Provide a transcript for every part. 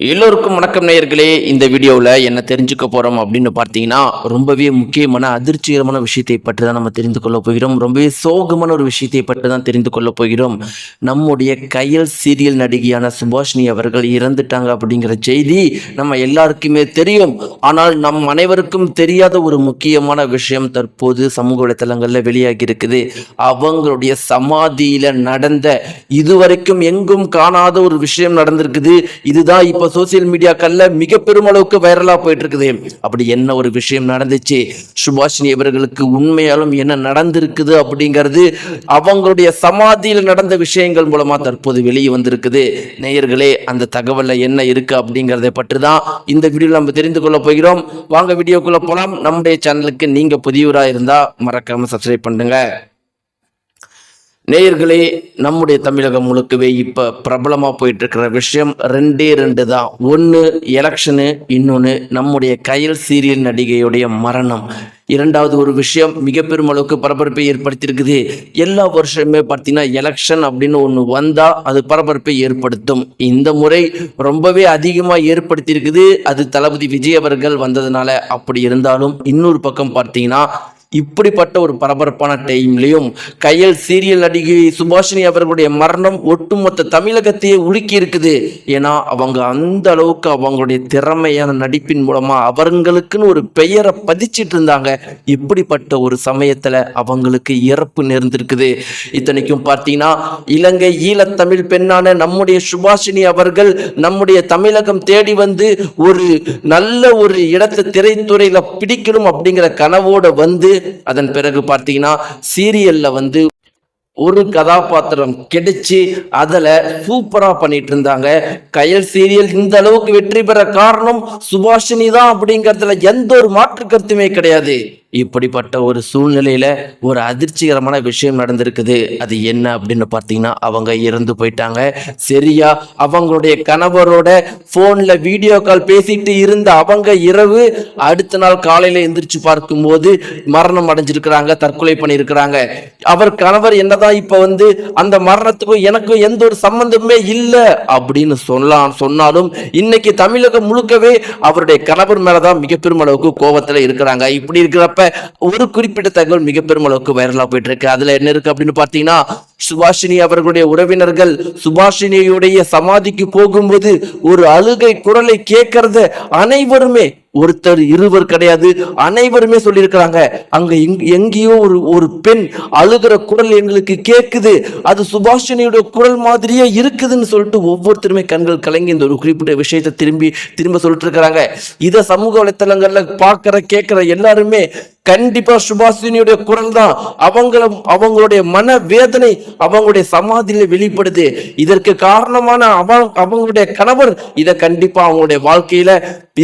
எல்லோருக்கும் வணக்கம் நேயர்களே. இந்த வீடியோவில் என்ன தெரிஞ்சுக்க போகிறோம் அப்படின்னு பார்த்தீங்கன்னா, ரொம்பவே முக்கியமான அதிர்ச்சிகரமான விஷயத்தை பற்றி தான் நம்ம தெரிந்து கொள்ள போகிறோம். ரொம்பவே சோகமான ஒரு விஷயத்தை பற்றி தான் தெரிந்து கொள்ள போகிறோம். நம்முடைய கயல் சீரியல் நடிகையான சுபாஷினி அவர்கள் இறந்துட்டாங்க அப்படிங்கிற செய்தி நம்ம எல்லாருக்குமே தெரியும். ஆனால் நம் அனைவருக்கும் தெரியாத ஒரு முக்கியமான விஷயம் தற்போது சமூக வலைத்தளங்களில் வெளியாகி இருக்குது. அவங்களுடைய சமாதியில் நடந்த இதுவரைக்கும் எங்கும் காணாத ஒரு விஷயம் நடந்திருக்குது. இதுதான் இப்போ சோசியல் மீடியாக்கள்ல மிக பெருமளவுக்கு வைரலா போயிட்டு இருக்குது. அப்படி என்ன ஒரு விஷயம் நடந்துச்சு, சுபாஷினி அவர்களுக்கு உண்மையாலும் என்ன நடந்திருக்குது அப்படிங்கிறது அவங்களுடைய சமாதியில் நடந்த விஷயங்கள் மூலமா தற்போது வெளியே வந்திருக்குது. நேயர்களே, அந்த தகவல்ல என்ன இருக்கு அப்படிங்கறதை பற்றி தான் இந்த வீடியோல நம்ம தெரிந்து கொள்ள போகிறோம். வாங்க வீடியோக்குள்ள போலாம். நம்முடைய சேனலுக்கு நீங்க புதியவரா இருந்தா மறக்காம சப்ஸ்கிரைப் பண்ணுங்க. நேயர்களே, நம்முடைய தமிழகம் முழுக்கவே இப்போ பிரபலமாக போயிட்டு இருக்கிற விஷயம் ரெண்டு தான். ஒன்று எலெக்ஷனு, இன்னொன்று நம்முடைய கயல் சீரியல் நடிகையுடைய மரணம். இரண்டாவது ஒரு விஷயம் மிக பெரும் அளவுக்கு பரபரப்பை ஏற்படுத்தியிருக்குது. எல்லா வருஷமே பார்த்தீங்கன்னா எலெக்ஷன் அப்படின்னு ஒன்று வந்தால் அது பரபரப்பை ஏற்படுத்தும். இந்த முறை ரொம்பவே அதிகமாக ஏற்படுத்தியிருக்குது. அது தளபதி விஜய் அவர்கள் வந்ததுனால. அப்படி இருந்தாலும் இன்னொரு பக்கம் பார்த்தீங்கன்னா, இப்படிப்பட்ட ஒரு பரபரப்பான டைம்லையும் கயல் சீரியல் நடிகை சுபாஷினி அவர்களுடைய மரணம் ஒட்டுமொத்த தமிழகத்தையே உலுக்கி இருக்குது. ஏன்னா அவங்க அந்த அளவுக்கு அவங்களுடைய திறமையான நடிப்பின் மூலமா அவங்களுக்குன்னு ஒரு பெயரை பதிச்சிட்டு இருந்தாங்க. இப்படிப்பட்ட ஒரு சமயத்துல அவங்களுக்கு இறப்பு நேர்ந்திருக்குது. இத்தனைக்கும் பார்த்தீங்கன்னா, இலங்கை ஈழத்தமிழ் பெண்ணான நம்முடைய சுபாஷினி அவர்கள் நம்முடைய தமிழகம் தேடி வந்து ஒரு நல்ல ஒரு இடத்தை திரைத்துறையில பிடிக்கணும் அப்படிங்கிற கனவோட வந்து அதன் பிறகு பார்த்தீங்கன்னா சீரியல்ல வந்து ஒரு கதாபாத்திரம் கிடைச்சி அதில் சூப்பராக பண்ணிட்டு இருந்தாங்க. கயல் சீரியல் இந்த அளவுக்கு வெற்றி பெற காரணம் சுபாஷினி தான் அப்படிங்கிறதுல எந்த ஒரு மாற்று கருத்துமே கிடையாது. இப்படிப்பட்ட ஒரு சூழ்நிலையில ஒரு அதிர்ச்சிகரமான விஷயம் நடந்திருக்குது. அது என்ன அப்படின்னு பார்த்தீங்கன்னா, அவங்க இறந்து போயிட்டாங்க. சரியா அவங்களுடைய கணவரோட போன்ல வீடியோ கால் பேசிட்டு இருந்த அவங்க இரவு அடுத்த நாள் காலையில எந்திரிச்சு பார்க்கும்போது மரணம் அடைஞ்சிருக்கிறாங்க, தற்கொலை பண்ணியிருக்கிறாங்க. அவர் கணவர் என்னதான் இப்ப வந்து அந்த மரணத்துக்கும் எனக்கும் எந்த ஒரு சம்பந்தமே இல்லை அப்படின்னு சொன்னாலும் இன்னைக்கு தமிழகம் முழுக்கவே அவருடைய கணவர் மேலதான் மிக பெரும் அளவுக்கு கோபத்துல இருக்கிறாங்க. இப்படி இருக்கிறப்ப ஒரு குறிப்பிட்ட தகவல் மிக பெரும் அளவுக்கு வைரலா போயிட்டு இருக்கு. அதுல என்ன இருக்கு அப்படின்னு பாத்தீங்கன்னா, சுபாஷினி அவர்களுடைய உறவினர்கள் சுபாஷினியுடைய சமாதிக்கு போகும்போது ஒரு அழுகை குரலை கேட்கறத அனைவருமே, ஒருத்தர் இருவர் கிடையாது, அனைவருமே சொல்லியிருக்கிறாங்க. அங்க எங்கேயோ ஒரு பெண் அழுகிற குரல் எங்களுக்கு கேட்குது, அது சுபாஷினியோட குரல் மாதிரியே இருக்குதுன்னு சொல்லிட்டு ஒவ்வொருத்தருமே கண்கள் கலங்கி இந்த ஒரு குறிப்பிட்ட விஷயத்தை திரும்ப சொல்லிட்டு இருக்கிறாங்க. இதை சமூக வலைத்தளங்கள்ல பார்க்கிற கேட்கிற எல்லாருமே கண்டிப்பா சுபாஷினியுடைய குரல் தான் அவங்களுடைய மன வேதனை அவங்களுடைய சமாதியில வெளிப்படுது. இதற்கு காரணமான அவங்களுடைய கணவர் இதை கண்டிப்பா அவங்களுடைய வாழ்க்கையில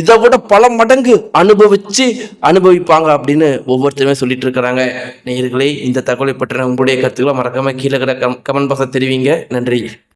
இதை விட பல மடங்கு அனுபவிப்பாங்க அப்படின்னு ஒவ்வொருத்தருமே சொல்லிட்டு இருக்கிறாங்க. நேயர்களே, இந்த தகவலை பற்றின உங்களுடைய கருத்துக்களை மறக்காம கீழே கமெண்ட் பாக்ஸ்ல தெரிவிங்க. நன்றி.